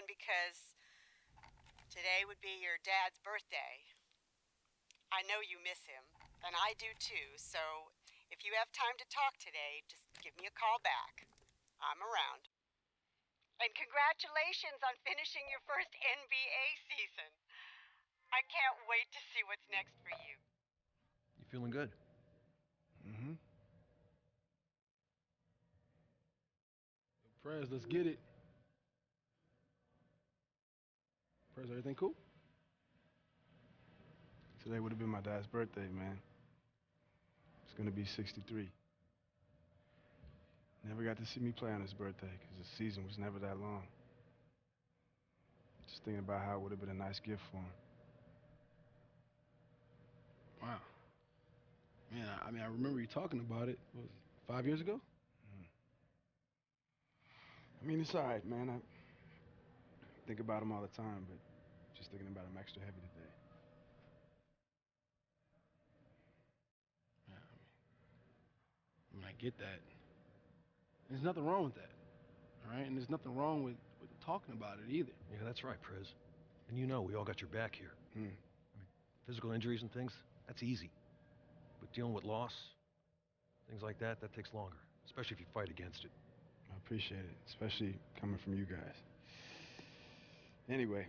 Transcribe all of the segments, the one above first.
calling because today would be your dad's birthday. I know you miss him, and I do too, so if you have time to talk today, just give me a call back. I'm around. And congratulations on finishing your first NBA season. I can't wait to see what's next for you. You feeling good? Mm-hmm. Prez, let's get it. Prez, everything cool? Today would have been my dad's birthday, man. It's gonna be 63. Never got to see me play on his birthday because the season was never that long. Just thinking about how it would have been a nice gift for him. Wow. Man, I mean, I remember you talking about it. What was it, 5 years ago? I mean, it's all right, man. I think about him all the time, but just thinking about him extra heavy today. Yeah, I mean, I get that. There's nothing wrong with that, all right? And there's nothing wrong with talking about it either. Yeah, that's right, Prez. And you know we all got your back here. I mean, physical injuries and things, that's easy. But dealing with loss, things like that, that takes longer, especially if you fight against it. I appreciate it, especially coming from you guys. Anyway,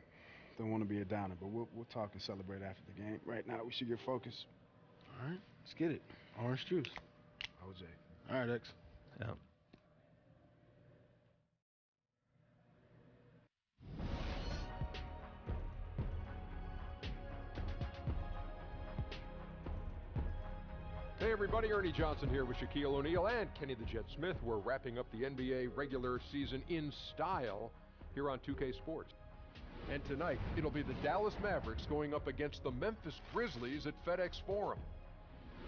don't want to be a downer, but we'll talk and celebrate after the game. Right now, we should get focused. All right, let's get it. Orange juice. OJ. All right, X. Yeah. Hey everybody, Ernie Johnson here with Shaquille O'Neal and Kenny the Jet Smith. We're wrapping up the NBA regular season in style here on 2K Sports. And tonight, it'll be the Dallas Mavericks going up against the Memphis Grizzlies at FedEx Forum.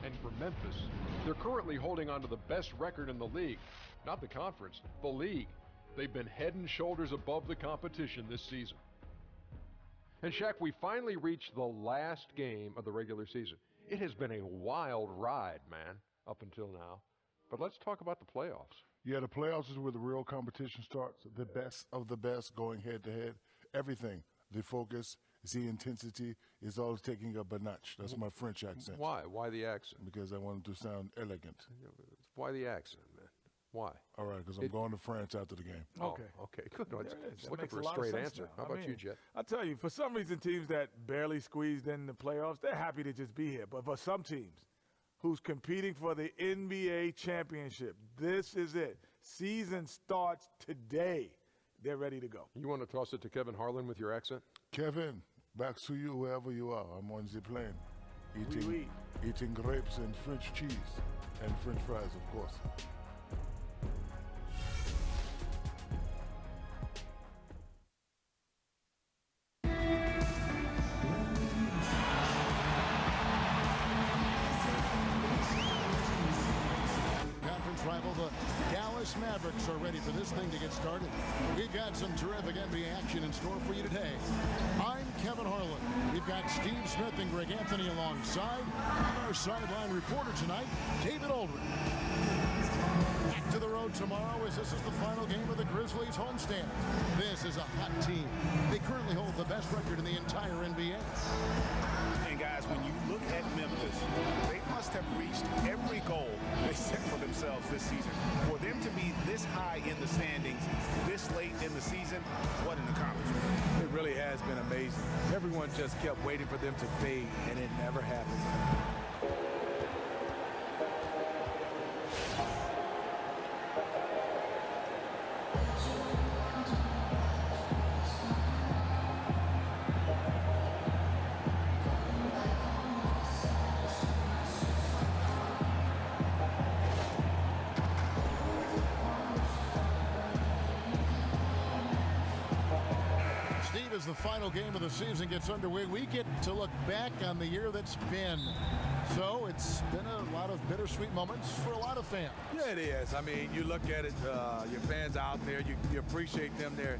And for Memphis, they're currently holding on to the best record in the league. Not the conference, the league. They've been head and shoulders above the competition this season. And Shaq, we finally reached the last game of the regular season. It has been a wild ride, man, up until now. But let's talk about the playoffs. Yeah, the playoffs is where the real competition starts. The best of the best going head-to-head. Everything, the focus, the intensity is all taking up a notch. That's my French accent. Why? Why the accent? Because I want it to sound elegant. Why the accent, man? Why? All right, because I'm going to France after the game. Okay. Oh, okay, good. No, it's looking for a straight answer. How about you, Jet? I tell you, for some reason, teams that barely squeezed in the playoffs, they're happy to just be here. But for some teams who's competing for the NBA championship, this is it. Season starts today. They're ready to go. You want to toss it to Kevin Harlan with your accent? Kevin, back to you wherever you are. I'm on the plane, eating grapes and French cheese and French fries, of course. Mavericks are ready for this thing to get started. We've got some terrific NBA action in store for you today. I'm Kevin Harlan. We've got Steve Smith and Greg Anthony alongside. Our sideline reporter tonight, David Aldridge. Back to the road tomorrow as this is the final game of the Grizzlies homestand. This is a hot team. They currently hold the best record in the entire NBA. And guys, when you look at Memphis, they must have reached every goal they set for themselves this season. For them to be this high in the standings, this late in the season, what an accomplishment. It really has been amazing. Everyone just kept waiting for them to fade, and it never happened. As the final game of the season gets underway, we get to look back on the year that's been. So it's been a lot of bittersweet moments for a lot of fans. Yeah, it is. I mean, you look at it, your fans out there, you appreciate them. They're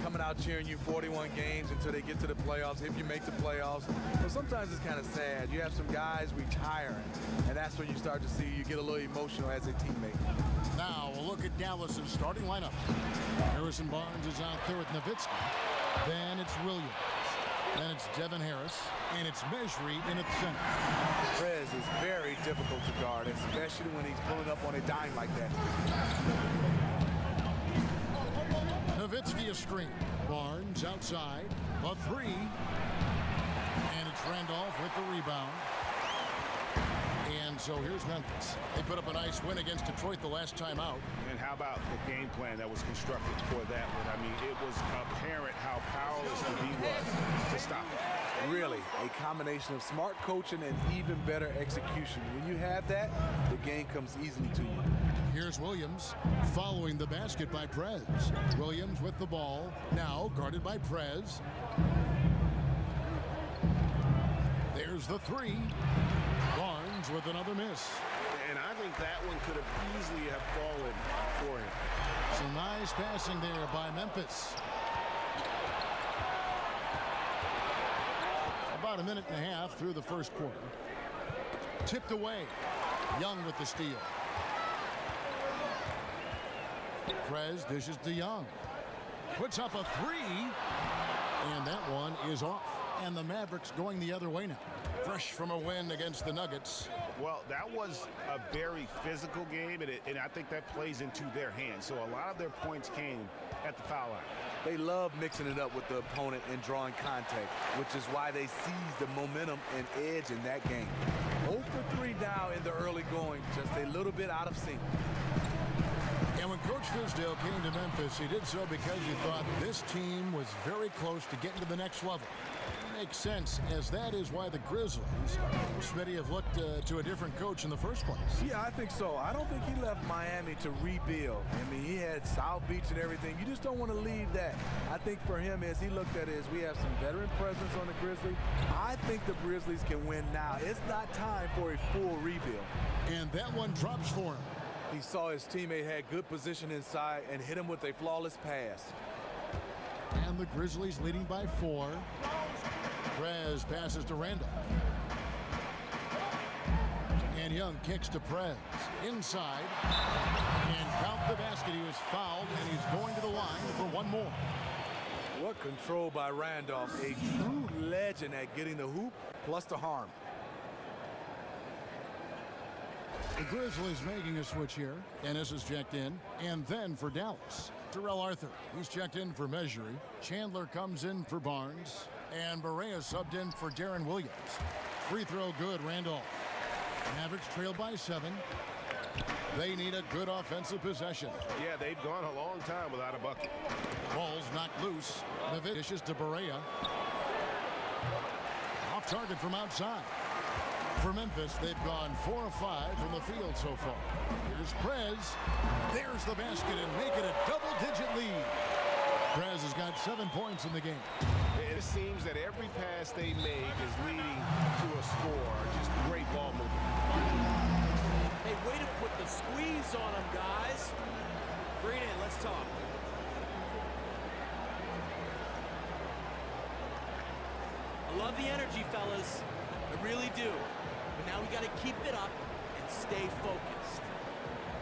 coming out cheering you 41 games until they get to the playoffs, if you make the playoffs. But sometimes it's kind of sad. You have some guys retiring, and that's when you start to see you get a little emotional as a teammate. Now we'll look at Dallas's starting lineup. Harrison Barnes is out there with Nowitzki. Then it's Williams. Then it's Devin Harris, and it's Mejri in at the center. Prez is very difficult to guard, especially when he's pulling up on a dime like that. Nowitzki a screen. Barnes outside. A three. And it's Randolph with the rebound. And so here's Memphis. They put up a nice win against Detroit the last time out. And how about the game plan that was constructed for that one? I mean, it was apparent how powerless the D was to stop it. Really, a combination of smart coaching and even better execution. When you have that, the game comes easily to you. Here's Williams following the basket by Prez. Williams with the ball, now guarded by Prez. There's the three. Barnes with another miss. And I think that one could have easily have fallen for him. Some nice passing there by Memphis. About a minute and a half through the first quarter. Tipped away. Young with the steal. Prez dishes to Young. Puts up a three. And that one is off. And the Mavericks going the other way now. Fresh from a win against the Nuggets. Well, that was a very physical game, and I think that plays into their hands. So a lot of their points came at the foul line. They love mixing it up with the opponent and drawing contact, which is why they seize the momentum and edge in that game. 0 for 3 now in the early going, just a little bit out of sync. And when Coach Fizdale came to Memphis, he did so because he thought this team was very close to getting to the next level. Makes sense, as that is why the Grizzlies, Smitty, have looked to a different coach in the first place. Yeah, I think so. I don't think he left Miami to rebuild. I mean, he had South Beach and everything. You just don't want to leave that. I think for him, as he looked at it, is we have some veteran presence on the Grizzlies. I think the Grizzlies can win now. It's not time for a full rebuild. And that one drops for him. He saw his teammate had good position inside and hit him with a flawless pass. And the Grizzlies leading by 4. Prez passes to Randolph. And Young kicks to Prez. Inside. And count the basket. He was fouled, and he's going to the line for one more. What control by Randolph. A true legend at getting the hoop plus the harm. The Grizzlies making a switch here. Ennis is checked in. And then for Dallas, Terrell Arthur. He's checked in for Mejri. Chandler comes in for Barnes. And Barea subbed in for Darren Williams. Free throw good, Randolph. Mavericks trail by 7. They need a good offensive possession. Yeah, they've gone a long time without a bucket. Ball's knocked loose. Levitt dishes to Barea. Off target from outside. For Memphis, they've gone 4 of 5 from the field so far. Here's Prez. There's the basket and make it a double-digit lead. Prez has got 7 points in the game. It seems that every pass they make is leading to a score. Just great ball movement. Hey, way to put the squeeze on them, guys. Bring it in. Let's talk. I love the energy, fellas. I really do. But now we got to keep it up and stay focused.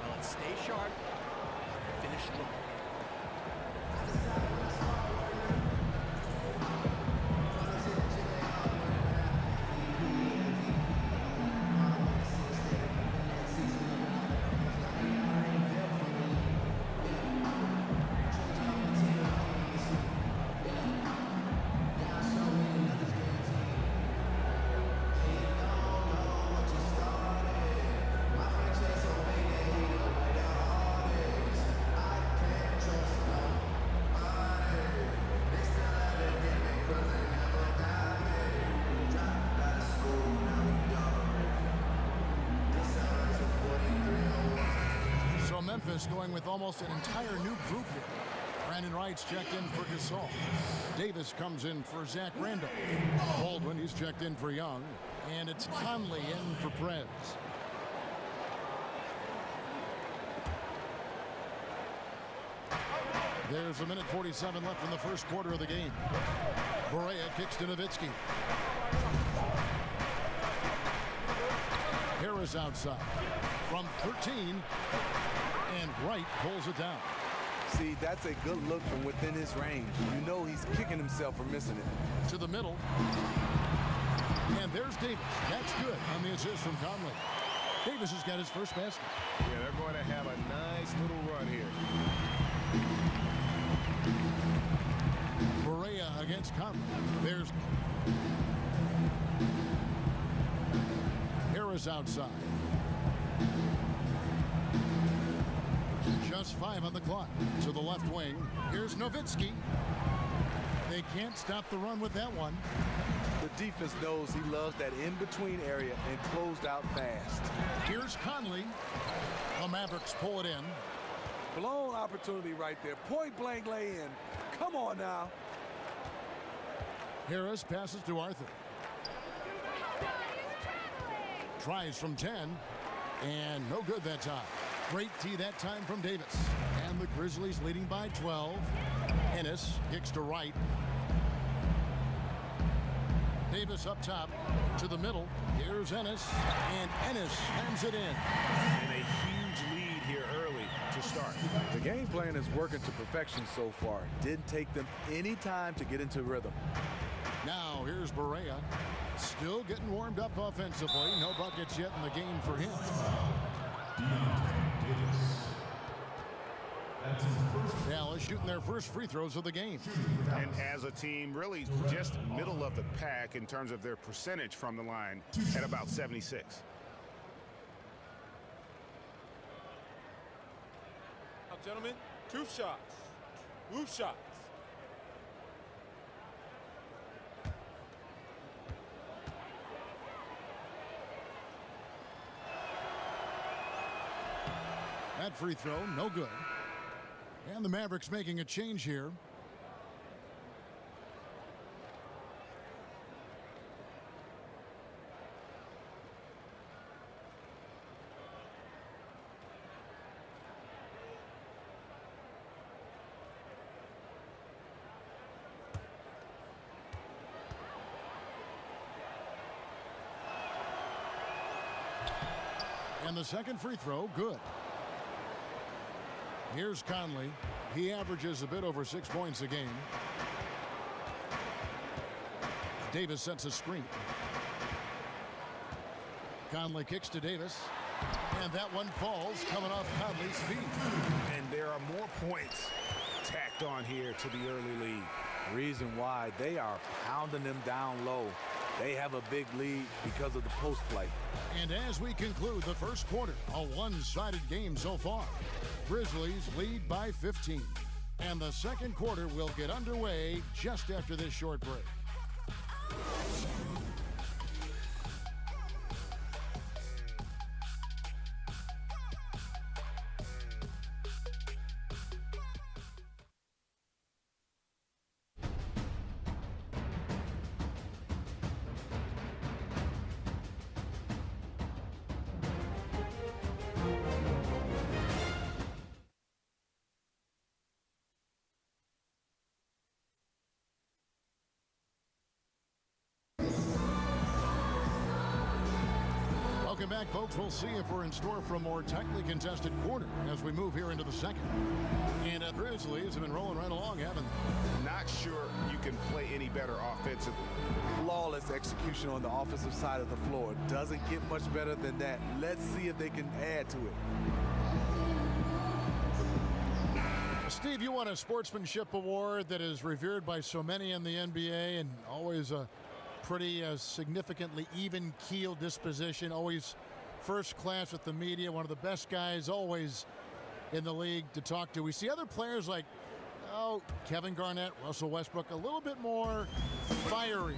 Now let's stay sharp and finish strong. Memphis going with almost an entire new group here. Brandon Wright's checked in for Gasol. Davis comes in for Zach Randolph. Baldwin, he's checked in for Young. And it's Conley in for Prez. There's 1:47 left in the first quarter of the game. Barea kicks to Nowitzki. Harris outside from 13, and Wright pulls it down. See, that's a good look from within his range. You know he's kicking himself for missing it. To the middle. And there's Davis. That's good on the assist from Conley. Davis has got his first basket. Yeah, they're going to have a nice little run here. Barea against Conley. There's Harris outside. Just 5 on the clock. To the left wing. Here's Nowitzki. They can't stop the run with that one. The defense knows he loves that in-between area and closed out fast. Here's Conley. The Mavericks pull it in. Blown opportunity right there. Point blank lay in. Come on now. Harris passes to Arthur. Tries from 10. And no good that time. Great tee that time from Davis. And the Grizzlies leading by 12. Ennis kicks to Wright. Davis up top to the middle. Here's Ennis. And Ennis hands it in. And a huge lead here early to start. The game plan is working to perfection so far. Didn't take them any time to get into rhythm. Now here's Barea. Still getting warmed up offensively. No buckets yet in the game for him. Dallas shooting their first free throws of the game. And as a team, really just middle of the pack in terms of their percentage from the line at about 76. Now, gentlemen, 2 shots. Move shots. That free throw, no good. And the Mavericks making a change here. And the second free throw, good. Here's Conley. He averages a bit over 6 points a game. Davis sets a screen. Conley kicks to Davis. And that one falls coming off Conley's feet. And there are more points tacked on here to the early lead. Reason why they are pounding them down low. They have a big lead because of the post play. And as we conclude the first quarter, a one-sided game so far. Grizzlies lead by 15. And the second quarter will get underway just after this short break. Welcome back, folks. We'll see if we're in store for a more tightly contested quarter as we move here into the second. And the Grizzlies have been rolling right along, haven't they? Not sure you can play any better offensively. Flawless execution on the offensive side of the floor. Doesn't get much better than that. Let's see if they can add to it. Steve, you won a sportsmanship award that is revered by so many in the NBA and always a pretty significantly even-keel disposition, always first class with the media, one of the best guys always in the league to talk to. We see other players like, Kevin Garnett, Russell Westbrook, a little bit more fiery.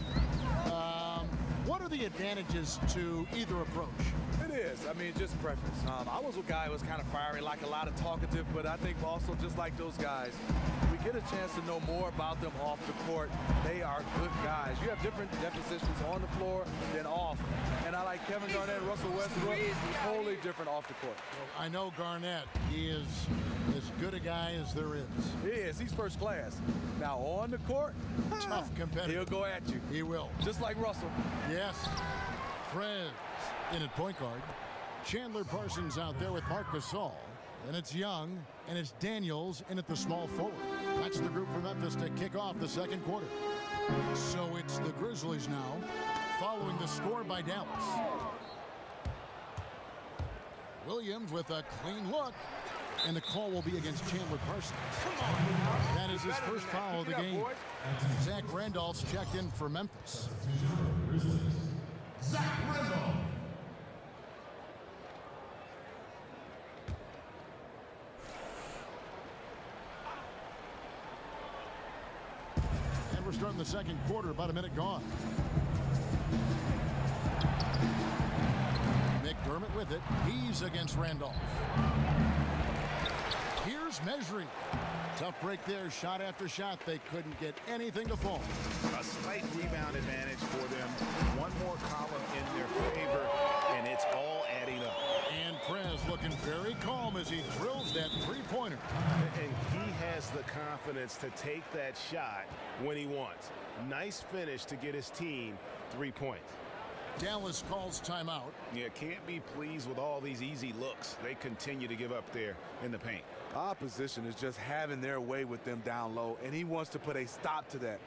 What are the advantages to either approach? It is. I mean, just preference. I was a guy who was kind of fiery, like a lot of talkative, but I think also just like those guys, we get a chance to know more about them off the court. They are good guys. You have different depositions on the floor than off. And I like Kevin Garnett, Russell Westbrook, totally different off the court. I know Garnett. He is as good a guy as there is. He is. He's first class. Now on the court, Tough competitor. he'll go at you. He will. Just like Russell. Yes. Prez in at point guard. Chandler Parsons out there with Marc Gasol. And it's Young, and it's Daniels in at the small forward. That's the group for Memphis to kick off the second quarter. So it's the Grizzlies now, following the score by Dallas. Williams with a clean look, and the call will be against Chandler Parsons. That is his first foul of the game. Zach Randolph's checked in for Memphis. Zach Randolph. And we're starting the second quarter, about a minute gone. McDermott with it. He's against Randolph. Here's measuring. Tough break there, shot after shot. They couldn't get anything to fall. A slight rebound advantage for them. One more column in their favor, and it's all adding up. And Prez looking very calm as he drills that three-pointer. And he has the confidence to take that shot when he wants. Nice finish to get his team 3 points. Dallas calls timeout. Yeah, can't be pleased with all these easy looks. They continue to give up there in the paint. Opposition is just having their way with them down low, and he wants to put a stop to that.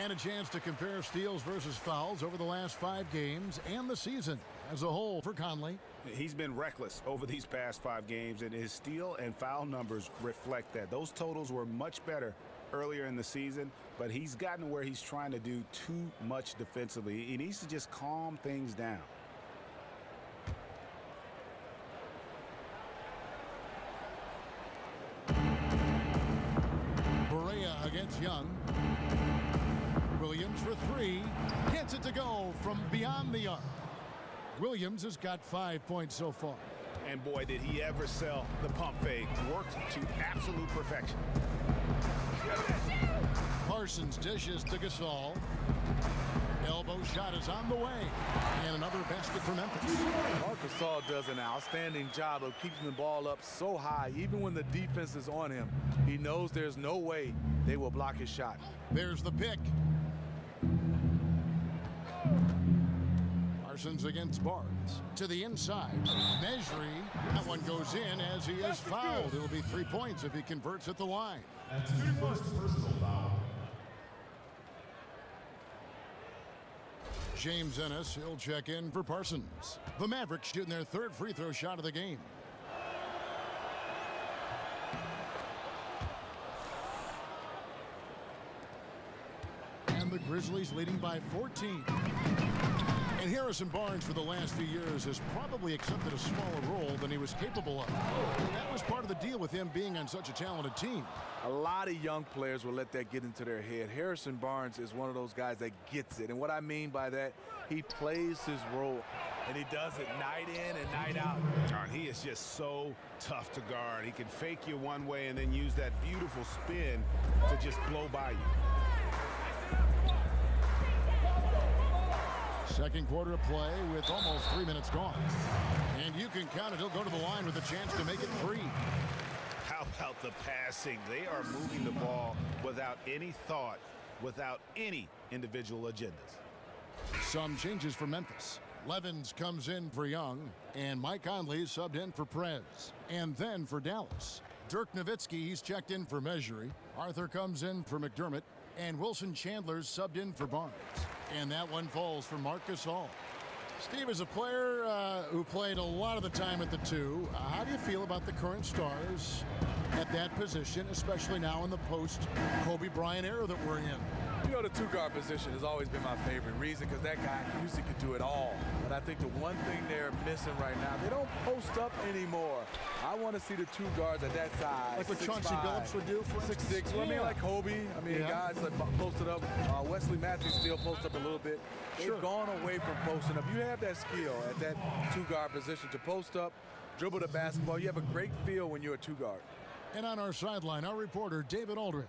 And a chance to compare steals versus fouls over the last 5 games and the season as a whole for Conley. He's been reckless over these past 5 games, and his steal and foul numbers reflect that. Those totals were much better earlier in the season, but he's gotten where he's trying to do too much defensively. He needs to just calm things down. Berea against Young. Williams for 3. Gets it to go from beyond the arc. Williams has got 5 points so far. And boy, did he ever sell the pump fake. Worked to absolute perfection. Parsons dishes to Gasol. Elbow shot is on the way. And another basket for Memphis. Marc Gasol does an outstanding job of keeping the ball up so high, even when the defense is on him. He knows there's no way they will block his shot. There's the pick. Parsons against Barnes. To the inside. Measuring. That one goes in as he is fouled. It'll be 3 points if he converts at the line. That's your first personal foul. James Ennis, he'll check in for Parsons. The Mavericks shooting their 3rd free throw shot of the game. And the Grizzlies leading by 14. And Harrison Barnes for the last few years has probably accepted a smaller role than he was capable of. That was part of the deal with him being on such a talented team. A lot of young players will let that get into their head. Harrison Barnes is one of those guys that gets it. And what I mean by that, he plays his role, and he does it night in and night out. He is just so tough to guard. He can fake you one way and then use that beautiful spin to just blow by you. Second quarter of play with almost 3 minutes gone. And you can count it. He'll go to the line with a chance to make it 3. How about the passing? They are moving the ball without any thought without any individual agendas. Some changes for Memphis. Levens comes in for Young, and Mike Conley subbed in for Prez. And then for Dallas, Dirk Nowitzki, he's checked in for Measury. Arthur comes in for McDermott, and Wilson Chandler's subbed in for Barnes. And that one falls for Marcus Hall. Steve, is a player who played a lot of the time at the 2. How do you feel about the current stars at that position, especially now in the post-Kobe Bryant era that we're in? You know, the 2-guard position has always been my favorite reason because that guy usually could do it all. But I think the one thing they're missing right now, they don't post up anymore. I want to see the 2 guards at that size. Like what Chauncey Billups would do, for instance? 6'6". Well, I mean, like Kobe. I mean, guys that posted up. Wesley Matthews still posts up a little bit. They've gone away from posting up. You have that skill at that 2-guard position to post up, dribble the basketball. You have a great feel when you're a 2-guard. And on our sideline, our reporter, David Aldrich.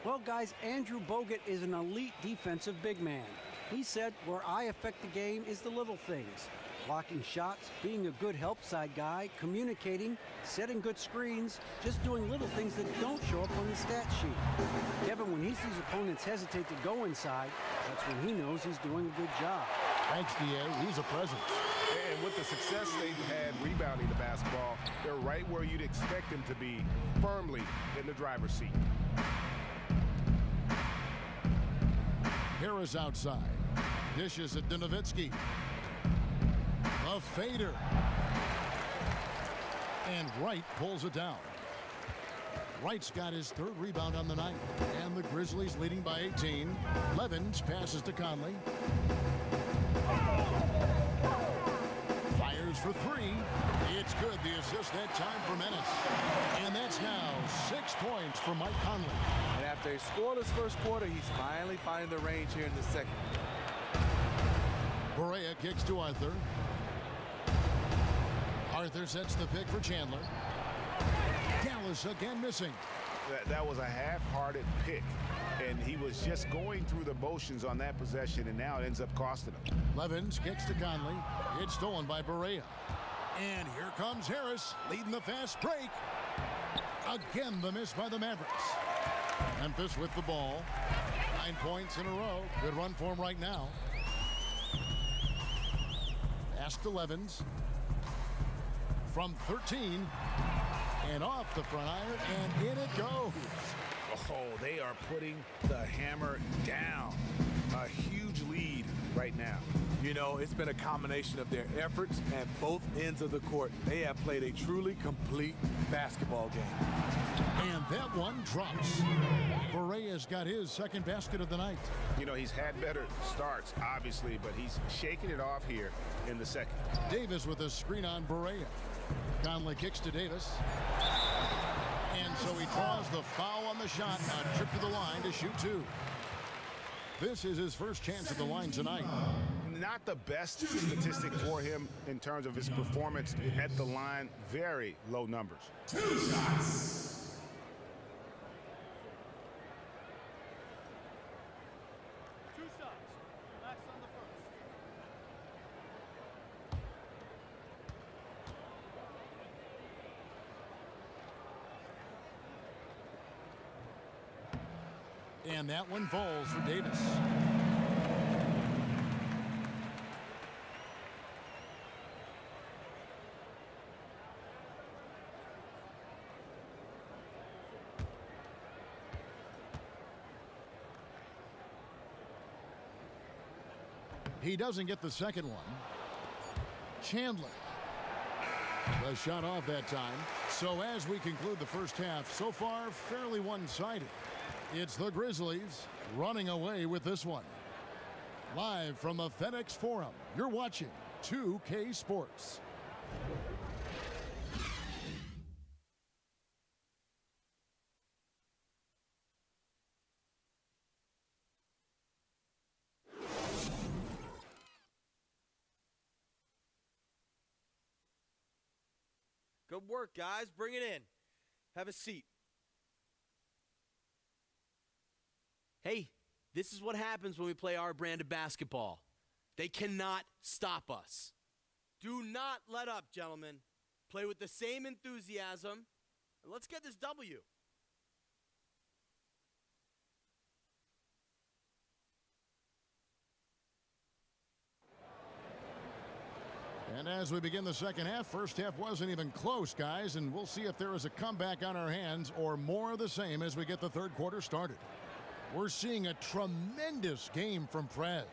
Well, guys, Andrew Bogut is an elite defensive big man. He said, where I affect the game is the little things. Blocking shots, being a good help side guy, communicating, setting good screens, just doing little things that don't show up on the stat sheet. Kevin, when he sees opponents hesitate to go inside, that's when he knows he's doing a good job. Thanks, D.A. He's a presence. And with the success they've had rebounding the basketball, they're right where you'd expect them to be, firmly in the driver's seat. Harris outside. Dishes at Nowitzki. A fader. And Wright pulls it down. Wright's got his 3rd rebound on the night. And the Grizzlies leading by 18. Levens passes to Conley. Fires for 3. It's good. The assist that time for Menace. And that's now 6 points for Mike Conley. And after a scoreless first quarter, he's finally finding the range here in the second. Berea kicks to Arthur. Arthur sets the pick for Chandler. Dallas again missing. That was a half-hearted pick, and he was just going through the motions on that possession, and now it ends up costing him. Levens kicks to Conley. It's stolen by Berea. And here comes Harris, leading the fast break. Again, the miss by the Mavericks. Memphis with the ball. 9 points in a row. Good run for him right now. Pass to Levens. From 13. And off the front iron, and in it goes. Oh, they are putting the hammer down. A huge lead right now. You know, it's been a combination of their efforts at both ends of the court. They have played a truly complete basketball game. And that one drops. Berea's got his 2nd basket of the night. You know, he's had better starts, obviously, but he's shaking it off here in the second. Davis with a screen on Berea. Conley kicks to Davis. And so he draws the foul on the shot. A trip to the line to shoot 2. This is his first chance at the line tonight. Not the best statistic for him in terms of his performance at the line. Very low numbers. 2 shots. And that one falls for Davis. He doesn't get the second one. Chandler. The shot off that time. So as we conclude the first half, so far fairly one-sided. It's the Grizzlies running away with this one. Live from the FedEx Forum, you're watching 2K Sports. Good work, guys. Bring it in. Have a seat. Hey, this is what happens when we play our brand of basketball. They cannot stop us. Do not let up, gentlemen. Play with the same enthusiasm, and let's get this W. And as we begin the second half, first half wasn't even close, guys, and we'll see if there is a comeback on our hands or more of the same as we get the third quarter started. We're seeing a tremendous game from Prez.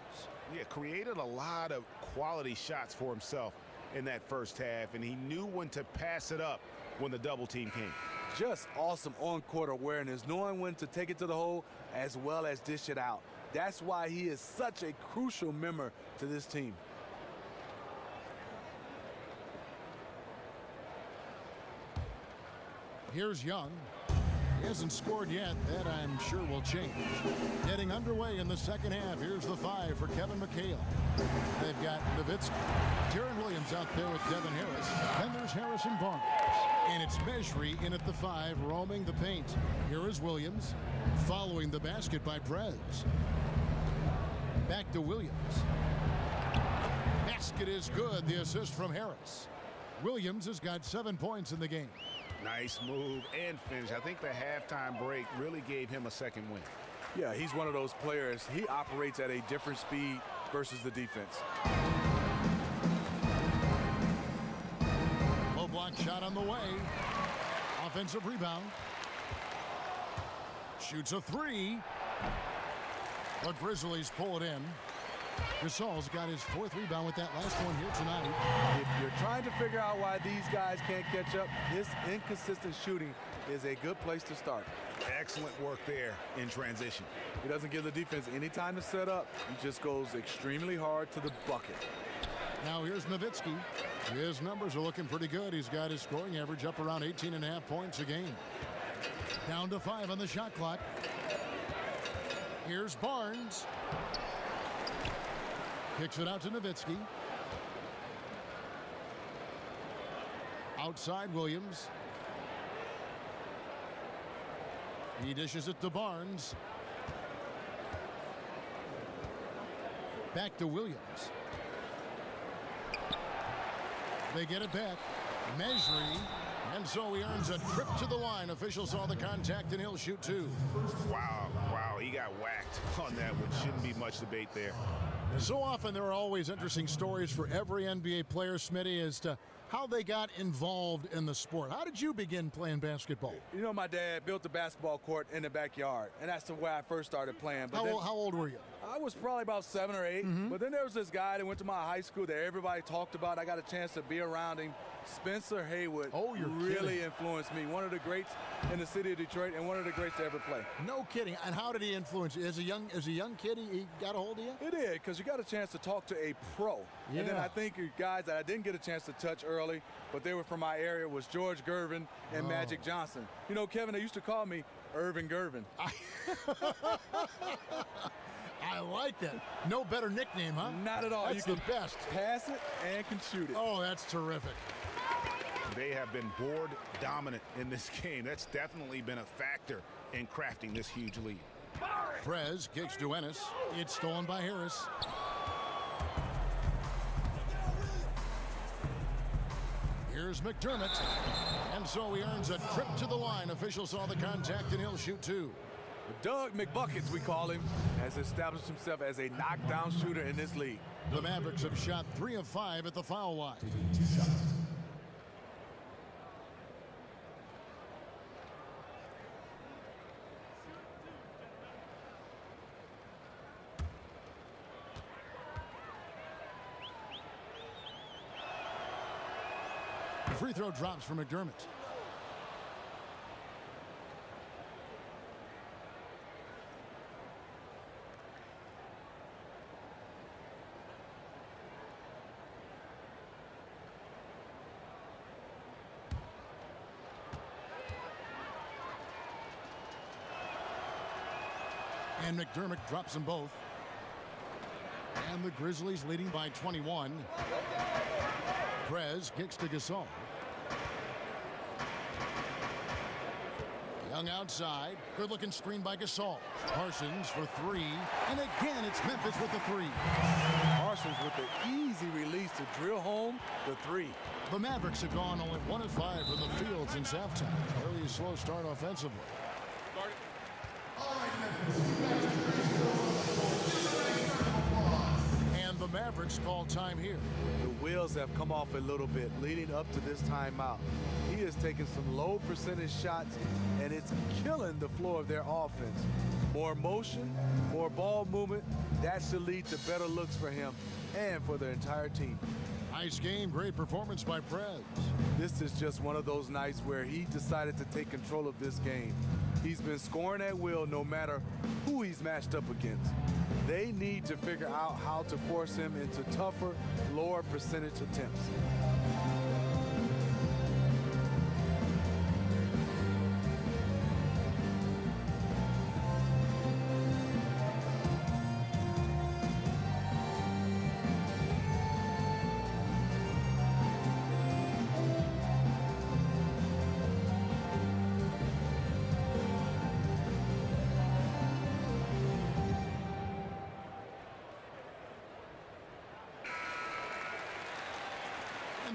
Yeah, created a lot of quality shots for himself in that first half, and he knew when to pass it up when the double team came. Just awesome on-court awareness, knowing when to take it to the hole as well as dish it out. That's why he is such a crucial member to this team. Here's Young. He hasn't scored yet. That, I'm sure, will change. Getting underway in the second half. Here's the 5 for Kevin McHale. They've got Nutzt, Jaron Williams out there with Devin Harris. Then there's Harrison Barnes. And it's Mejri in at the 5, roaming the paint. Here is Williams, following the basket by Prez. Back to Williams. Basket is good. The assist from Harris. Williams has got 7 points in the game. Nice move and finish. I think the halftime break really gave him a second win. Yeah, he's one of those players. He operates at a different speed versus the defense. Low block shot on the way. Offensive rebound. Shoots a 3. The Grizzlies pull it in. Gasol's got his 4th rebound with that last one here tonight. If you're trying to figure out why these guys can't catch up, this inconsistent shooting is a good place to start. Excellent work there in transition. He doesn't give the defense any time to set up. He just goes extremely hard to the bucket. Now here's Nowitzki. His numbers are looking pretty good. He's got his scoring average up around 18.5 points a game. Down to 5 on the shot clock. Here's Barnes. Kicks it out to Nowitzki. Outside Williams. He dishes it to Barnes. Back to Williams. They get it back. Mejri. And so he earns a trip to the line. Officials saw the contact and he'll shoot 2. Wow, he got whacked on that, which shouldn't be much debate there. So often there are always interesting stories for every NBA player, Smitty, as to how they got involved in the sport. How did you begin playing basketball? You know, my dad built a basketball court in the backyard, and that's the way I first started playing. But how old were you? I was probably about 7 or 8. But then there was this guy that went to my high school that everybody talked about. I got a chance to be around him. Spencer Haywood really influenced me. One of the greats in the city of Detroit and one of the greats to ever play. No kidding. And how did he influence you? As a young kid, he got a hold of you? It did, because you got a chance to talk to a pro. Yeah. And then I think guys that I didn't get a chance to touch early, but they were from my area, was George Gervin and Magic Johnson. You know, Kevin, they used to call me Irvin Gervin. I like that. No better nickname, huh? Not at all. That's you the can best. Pass it and can shoot it. Oh, that's terrific. They have been board dominant in this game. That's definitely been a factor in crafting this huge lead. Prez kicks to Ennis. It's stolen by Harris. Here's McDermott. And so he earns a trip to the line. Officials saw the contact and he'll shoot 2. Doug McBuckets, we call him, has established himself as a knockdown shooter in this league. The Mavericks have shot 3 of 5 at the foul line. The free throw drops for McDermott. And McDermott drops them both. And the Grizzlies leading by 21. Prez kicks to Gasol. Young outside. Good looking screen by Gasol. Parsons for 3. And again, it's Memphis with the 3. Parsons with the easy release to drill home the 3. The Mavericks have gone only 1 of 5 from the field since halftime. Very slow start offensively. And the Mavericks Mavericks call time here. The wheels have come off a little bit leading up to this timeout. He has taken some low percentage shots, and it's killing the flow of their offense. More motion, more ball movement, that should lead to better looks for him and for their entire team. Nice game, great performance by Prez. This is just one of those nights where he decided to take control of this game. He's been scoring at will no matter who he's matched up against. They need to figure out how to force him into tougher, lower percentage attempts.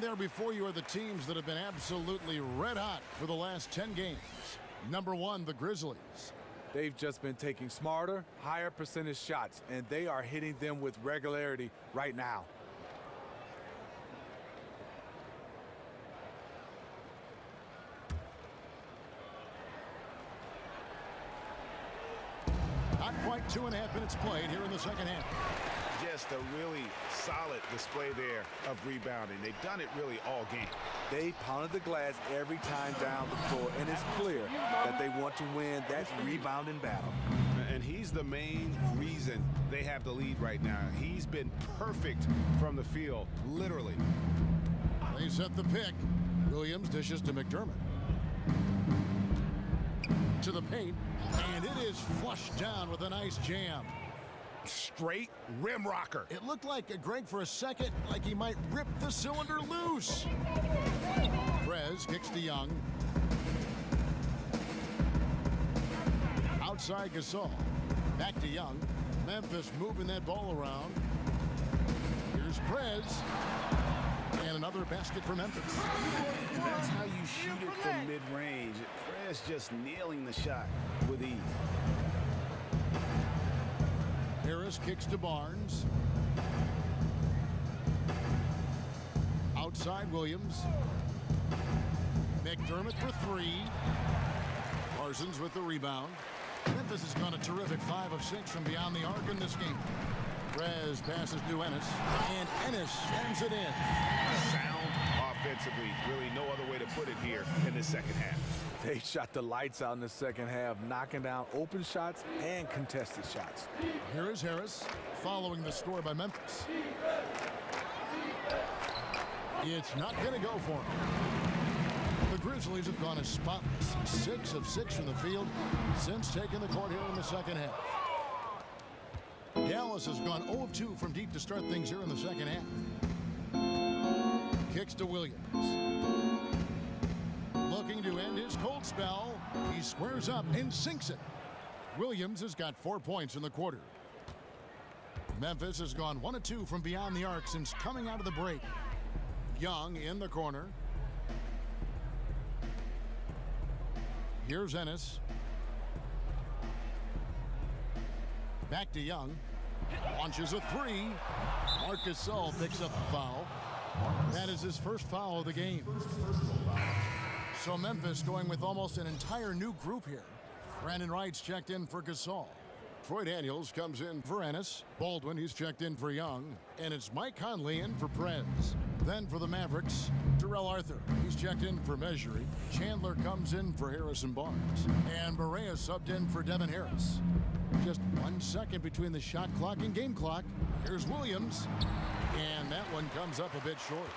There before you are the teams that have been absolutely red hot for the last 10 games. Number 1, the Grizzlies. They've just been taking smarter, higher percentage shots, and they are hitting them with regularity right now. Not quite 2.5 minutes played here in the second half. Just a really solid display there of rebounding. They've done it really all game. They pounded the glass every time down the floor, and it's clear that they want to win that rebounding battle. And he's the main reason they have the lead right now. He's been perfect from the field, literally. They set the pick. Williams dishes to McDermott. To the paint, and it is flushed down with a nice jam. Straight rim rocker. It looked like, Greg, for a second, like he might rip the cylinder loose. Prez kicks to Young. Outside Gasol. Back to Young. Memphis moving that ball around. Here's Prez. And another basket for Memphis. And that's how you shoot it from mid-range. Prez just nailing the shot with ease. Harris kicks to Barnes. Outside Williams. McDermott for 3. Parsons with the rebound. Memphis has gone a terrific 5 of 6 from beyond the arc in this game. Prez passes to Ennis, and Ennis sends it in. Sound offensively. Really no other way to put it here in the second half. They shot the lights out in the second half, knocking down open shots and contested shots. Here is Harris, following the score by Memphis. It's not going to go for him. The Grizzlies have gone as spotless, 6 of 6 from the field since taking the court here in the second half. Dallas has gone 0 of 2 from deep to start things here in the second half. Kicks to Williams. Looking to end his cold spell. He squares up and sinks it. Williams has got 4 points in the quarter. Memphis has gone 1 of 2 from beyond the arc since coming out of the break. Young in the corner. Here's Ennis. Back to Young. Launches a 3. Marc Gasol picks up the foul. That is his first foul of the game. So Memphis going with almost an entire new group here. Brandon Wright's checked in for Gasol. Troy Daniels comes in for Ennis. Baldwin, he's checked in for Young. And it's Mike Conley in for Prez. Then for the Mavericks, Terrell Arthur. He's checked in for Measury. Chandler comes in for Harrison Barnes. And Barea subbed in for Devin Harris. Just 1 second between the shot clock and game clock. Here's Williams. And that one comes up a bit short.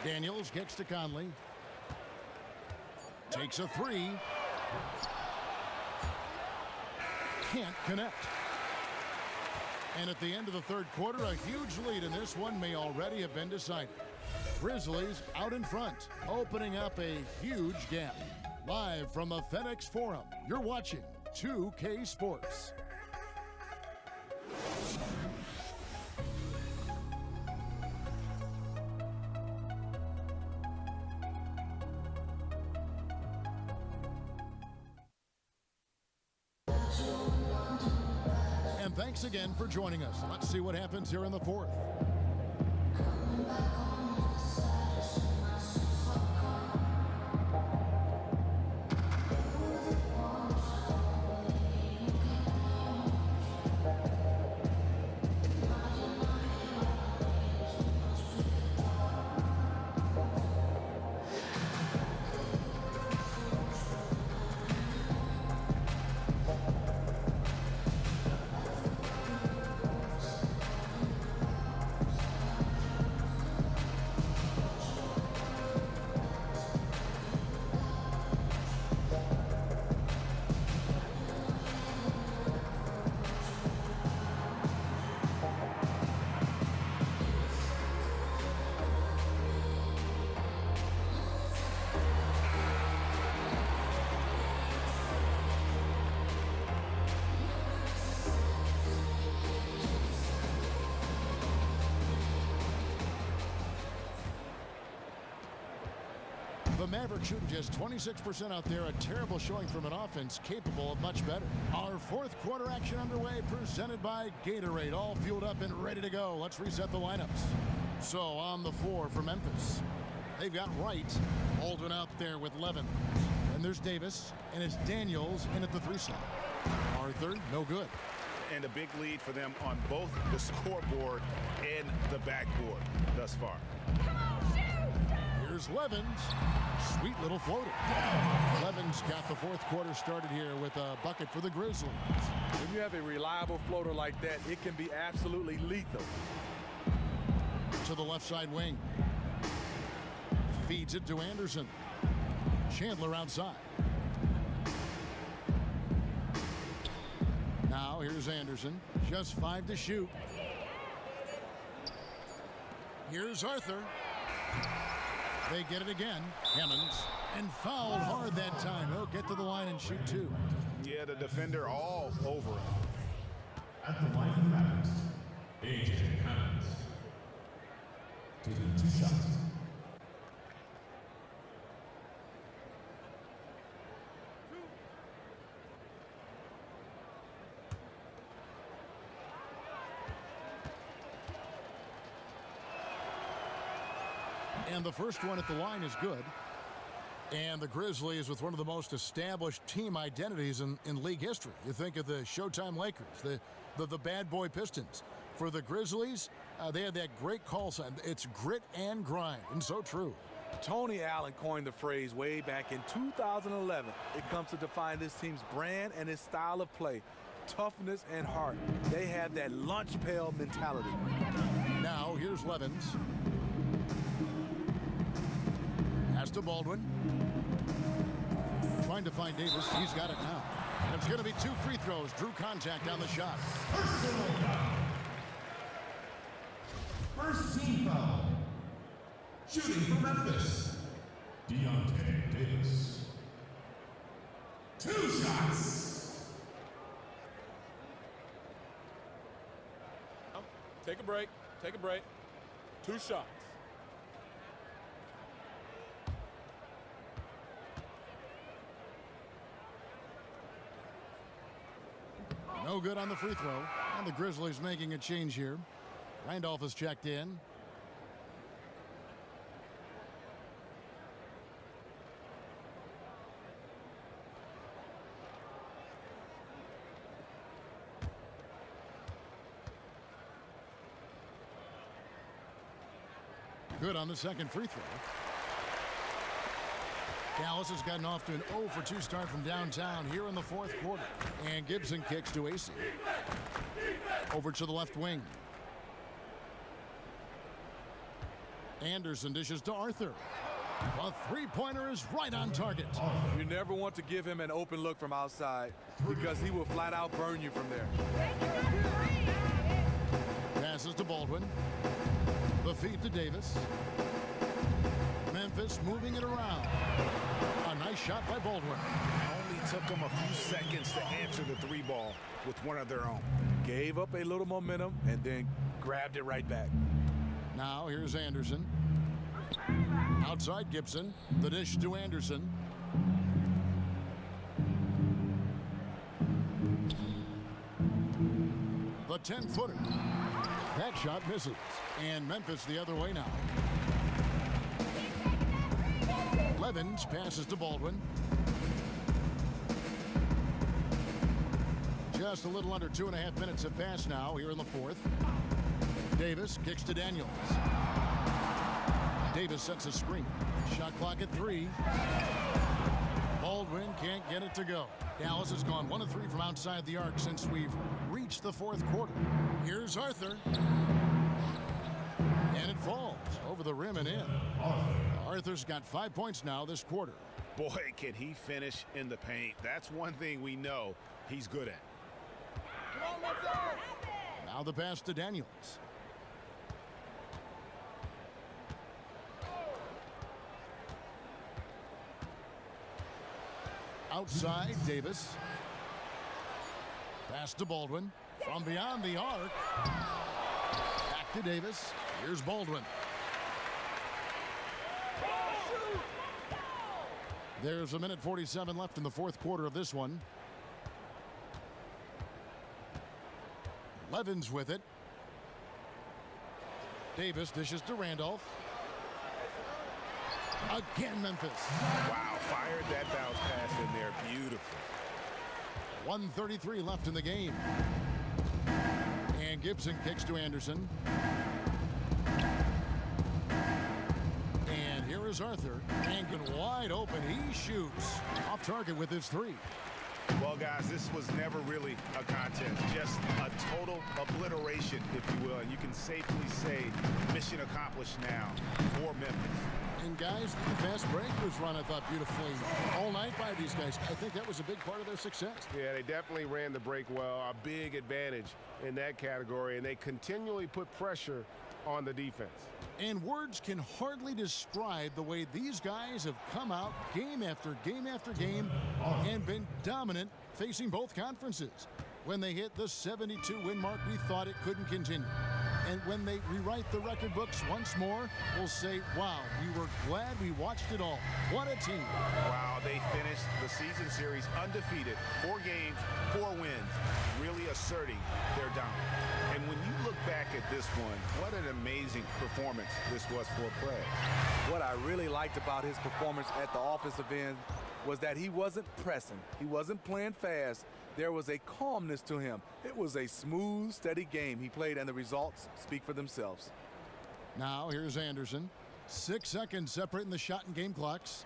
Daniels kicks to Conley. Takes a 3. Can't connect. And at the end of the third quarter, a huge lead in this one may already have been decided. Grizzlies out in front, opening up a huge gap. Live from the FedEx Forum, you're watching 2K Sports. thanks again for joining us. Let's see what happens here in the fourth. The Mavericks shooting just 26% out there, a terrible showing from an offense capable of much better. Our fourth quarter action underway, presented by Gatorade, all fueled up and ready to go. Let's reset the lineups. So on the floor for Memphis, they've got Wright, Baldwin out there with Levin. And there's Davis, and it's Daniels in at the 3 slot. Arthur, no good. And a big lead for them on both the scoreboard and the backboard thus far. Here's Levins. Sweet little floater. Levins got the fourth quarter started here with a bucket for the Grizzlies. When you have a reliable floater like that, it can be absolutely lethal. To the left side wing. Feeds it to Anderson. Chandler outside. Now here's Anderson. Just 5 to shoot. Here's Arthur. They get it again. Hammonds. And fouled hard that time. He'll get to the line and shoot 2. Yeah, the defender all over him. At the line for the Mavericks, AJ Hammonds. Taking 2 shots. And the first one at the line is good. And the Grizzlies with one of the most established team identities in league history. You think of the Showtime Lakers, the bad boy Pistons. For the Grizzlies, they had that great call sign. It's grit and grind, and so true. Tony Allen coined the phrase way back in 2011. It comes to define this team's brand and its style of play. Toughness and heart. They have that lunch pail mentality. Now here's Levins. Pass to Baldwin. Trying to find Davis. He's got it now. And it's going to be 2 free throws. Drew contact on the shot. First team foul. Shooting for Memphis, Deontay Davis. 2 shots. Take a break. Take a break. 2 shots. No good on the free throw. And the Grizzlies making a change here. Randolph has checked in. Good on the second free throw. Dallas has gotten off to an 0 for 2 start from downtown here in the fourth quarter. And Gibson kicks to AC. Over to the left wing. Anderson dishes to Arthur. A 3-pointer is right on target. You never want to give him an open look from outside because he will flat out burn you from there. Passes to Baldwin. The feed to Davis. Memphis moving it around. A nice shot by Baldwin. Only took them a few seconds to answer the 3 ball with one of their own. Gave up a little momentum and then grabbed it right back. Now here's Anderson. Outside Gibson. The dish to Anderson. The The 10-footer. That shot misses. And Memphis the other way now. Levens passes to Baldwin. Just a little under 2.5 minutes have passed now here in the fourth. Davis kicks to Daniels. Davis sets a screen. Shot clock at 3. Baldwin can't get it to go. Dallas has gone 1 of 3 from outside the arc since we've reached the fourth quarter. Here's Arthur. And it falls over the rim and in. Arthur's got 5 points now this quarter. Boy, can he finish in the paint. That's one thing we know he's good at. Now the pass to Daniels. Outside, Davis. Pass to Baldwin. From beyond the arc. Back to Davis. Here's Baldwin. There's 1:47 left in the fourth quarter of this one. Levens with it. Davis dishes to Randolph. Again, Memphis. Wow, fired that bounce pass in there. Beautiful. 1:33 left in the game. And Gibson kicks to Anderson. And here is Arthur. And wide open. He shoots. Off target with his 3. Well, guys, this was never really a contest. Just a total obliteration, if you will. And you can safely say mission accomplished now for Memphis. And guys, the fast break was run, I thought, beautifully all night by these guys. I think that was a big part of their success. Yeah, they definitely ran the break well. A big advantage in that category, and they continually put pressure on the defense. And words can hardly describe the way these guys have come out game after game after game and been dominant facing both conferences. When they hit the 72 win mark, we thought it couldn't continue. And when they rewrite the record books once more, we'll say, wow, we were glad we watched it all. What a team. Wow, they finished the season series undefeated. 4 games, 4 wins, really asserting their dominance. And when you look back at this one, what an amazing performance this was for Prez. What I really liked about his performance at the offensive end was that he wasn't pressing. He wasn't playing fast. There was a calmness to him. It was a smooth, steady game he played, and the results speak for themselves. Now here's Anderson. 6 seconds separating the shot and game clocks.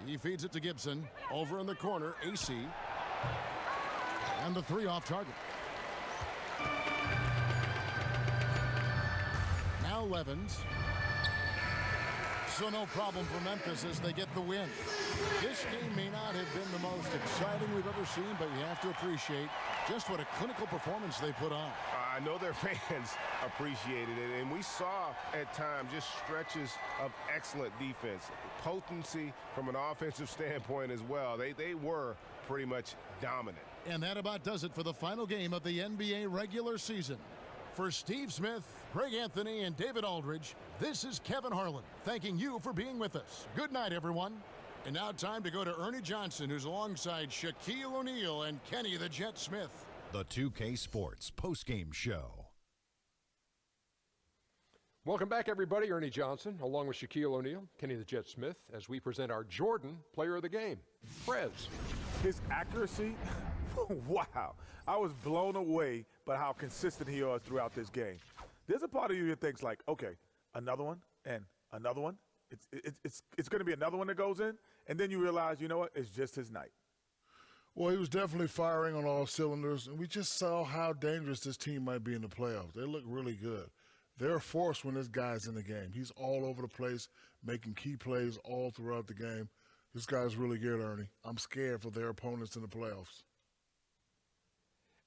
He feeds it to Gibson. Over in the corner, AC. And the 3 off target. Now Levens. So no problem for Memphis as they get the win. This game may not have been the most exciting we've ever seen, but you have to appreciate just what a clinical performance they put on. I know their fans appreciated it, and we saw at times just stretches of excellent defense. Potency from an offensive standpoint as well. They were pretty much dominant. And that about does it for the final game of the NBA regular season. For Steve Smith, Greg Anthony, and David Aldridge, this is Kevin Harlan thanking you for being with us. Good night, everyone. And now time to go to Ernie Johnson, who's alongside Shaquille O'Neal and Kenny the Jet Smith. The 2K Sports postgame show. Welcome back, everybody. Ernie Johnson, along with Shaquille O'Neal, Kenny the Jet Smith, as we present our Jordan Player of the Game, Prez. His accuracy, wow. I was blown away by how consistent he was throughout this game. There's a part of you that thinks like, okay, another one and another one. It's going to be another one that goes in, and then you realize, you know what, it's just his night. Well, he was definitely firing on all cylinders, and we just saw how dangerous this team might be in the playoffs. They look really good. They're a force when this guy's in the game. He's all over the place, making key plays all throughout the game. This guy's really good, Ernie. I'm scared for their opponents in the playoffs.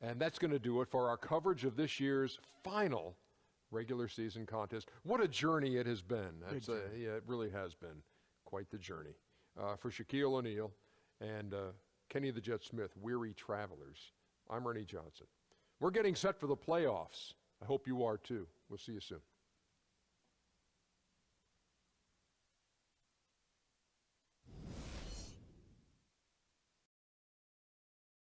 And that's going to do it for our coverage of this year's final regular season contest. What a journey it has been. Yeah, it really has been quite the journey. For Shaquille O'Neal and Kenny the Jet Smith, weary travelers, I'm Ernie Johnson. We're getting set for the playoffs. I hope you are too. We'll see you soon.